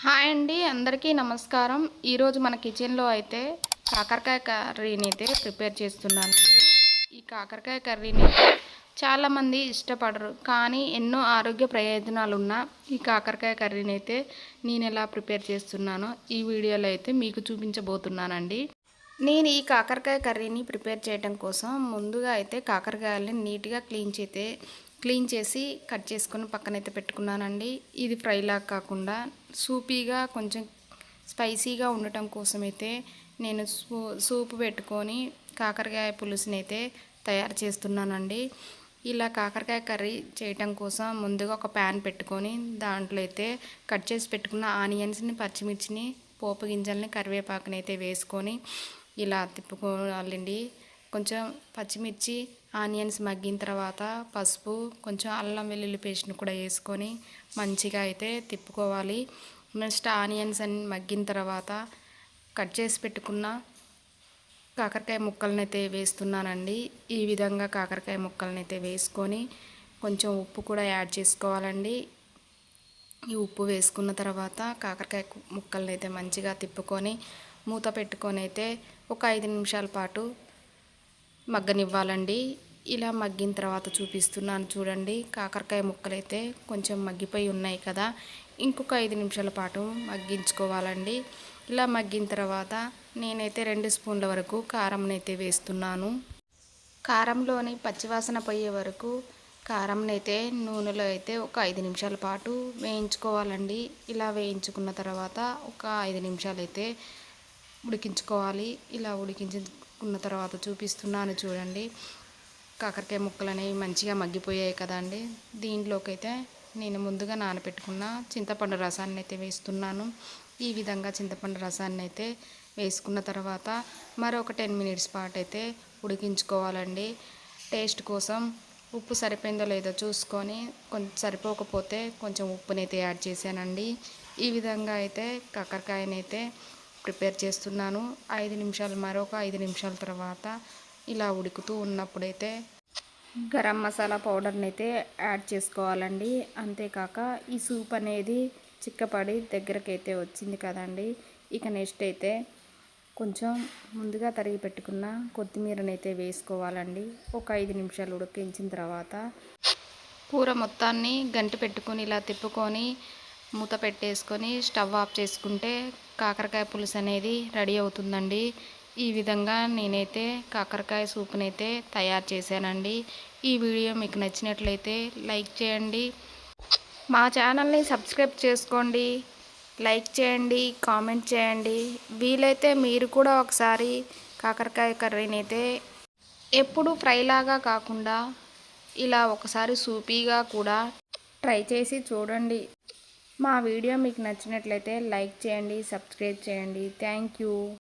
Hi అండి, అందరికీ నమస్కారం. ఈరోజు మన కిచెన్లో అయితే కాకరకాయ కర్రీని అయితే ప్రిపేర్ చేస్తున్నానండి. ఈ కాకరకాయ కర్రీని చాలామంది ఇష్టపడరు, కానీ ఎన్నో ఆరోగ్య ప్రయోజనాలు ఉన్న ఈ కాకరకాయ కర్రీని అయితే నేను ఎలా ప్రిపేర్ చేస్తున్నానో ఈ వీడియోలో అయితే మీకు చూపించబోతున్నానండి. నేను ఈ కాకరకాయ కర్రీని ప్రిపేర్ చేయడం కోసం ముందుగా అయితే కాకరకాయలని నీట్గా క్లీన్ చేసి కట్ చేసుకొని పక్కనైతే పెట్టుకున్నానండి. ఇది ఫ్రైలా కాకుండా సూపీగా కొంచెం స్పైసీగా ఉండటం కోసమైతే నేను సూపు పెట్టుకొని కాకరకాయ పులుసుని అయితే తయారు చేస్తున్నానండి. ఇలా కాకరకాయ కర్రీ చేయటం కోసం ముందుగా ఒక ప్యాన్ పెట్టుకొని దాంట్లో అయితే కట్ చేసి పెట్టుకున్న ఆనియన్స్ని, పచ్చిమిర్చిని, పోపు గింజల్ని, కరివేపాకుని అయితే వేసుకొని ఇలా తిప్పుకోవాలండి. కొంచెం పచ్చిమిర్చి, ఆనియన్స్ మగ్గిన తర్వాత పసుపు, కొంచెం అల్లం వెల్లుల్లి పేస్ట్ని కూడా వేసుకొని మంచిగా అయితే తిప్పుకోవాలి. నెక్స్ట్ ఆనియన్స్ అన్ని మగ్గిన తర్వాత కట్ చేసి పెట్టుకున్న కాకరకాయ ముక్కలను అయితే వేస్తున్నానండి. ఈ విధంగా కాకరకాయ ముక్కలను అయితే వేసుకొని కొంచెం ఉప్పు కూడా యాడ్ చేసుకోవాలండి. ఈ ఉప్పు వేసుకున్న తర్వాత కాకరకాయ ముక్కలను అయితే మంచిగా తిప్పుకొని మూత పెట్టుకొని అయితే ఒక 5 నిమిషాల పాటు మగ్గనివ్వాలండి. ఇలా మగ్గిన తర్వాత చూపిస్తున్నాను చూడండి. కాకరకాయ ముక్కలు అయితే కొంచెం మగ్గిపోయి ఉన్నాయి కదా, ఇంకొక 5 నిమిషాల పాటు మగ్గించుకోవాలండి. ఇలా మగ్గిన తర్వాత నేనైతే 2 స్పూన్ల వరకు కారంని అయితే వేస్తున్నాను. కారంలోని పచ్చివాసన పోయే వరకు కారంనైతే నూనెలో అయితే ఒక 5 నిమిషాల పాటు వేయించుకోవాలండి. ఇలా వేయించుకున్న తర్వాత ఒక 5 నిమిషాలు అయితే ఉడికించుకోవాలి. ఇలా ఉడికించుకున్న తర్వాత చూపిస్తున్నాను చూడండి. కాకరకాయ ముక్కలు అనేవి మంచిగా మగ్గిపోయాయి కదండి. దీంట్లోకి అయితే నేను ముందుగా నానబెట్టుకున్న చింతపండు రసాన్ని అయితే వేస్తున్నాను. ఈ విధంగా చింతపండు రసాన్ని అయితే వేసుకున్న తర్వాత మరొక 10 మినిట్స్ పాటు అయితే ఉడికించుకోవాలండి. టేస్ట్ కోసం ఉప్పు సరిపోయిందో లేదో చూసుకొని కొంచెం సరిపోకపోతే కొంచెం ఉప్పునైతే యాడ్ చేశానండి. ఈ విధంగా అయితే కాకరకాయనైతే ప్రిపేర్ చేస్తున్నాను. మరొక 5 నిమిషాల తర్వాత ఇలా ఉడుకుతూ ఉన్నప్పుడైతే గరం మసాలా పౌడర్ని అయితే యాడ్ చేసుకోవాలండి. అంతేకాక ఈ సూప్ అనేది చిక్కపడి దగ్గరకైతే వచ్చింది కదండి. ఇక నెక్స్ట్ అయితే కొంచెం ముందుగా తరిగి పెట్టుకున్న కొత్తిమీరని అయితే వేసుకోవాలండి. ఒక 5 నిమిషాలు ఉడికించిన తర్వాత కూర మొత్తాన్ని గంటి పెట్టుకొని ఇలా తిప్పుకొని మూత పెట్టేసుకొని స్టవ్ ఆఫ్ చేసుకుంటే కాకరకాయ పులుసు అనేది రెడీ అవుతుందండి. ఈ విధంగా నేనైతే కాకరకాయ సూప్ని అయితే తయారు చేశానండి. ఈ వీడియో మీకు నచ్చినట్లయితే లైక్ చేయండి, మా ఛానల్ని సబ్స్క్రైబ్ చేసుకోండి, లైక్ చేయండి, కామెంట్ చేయండి. వీలైతే మీరు కూడా ఒకసారి కాకరకాయ కర్రీని అయితే ఎప్పుడు ఫ్రైలాగా కాకుండా ఇలా ఒకసారి సూపీగా కూడా ట్రై చేసి చూడండి. మా వీడియో మీకు నచ్చినట్లయితే లైక్ చేయండి, సబ్స్క్రైబ్ చేయండి. Thank you.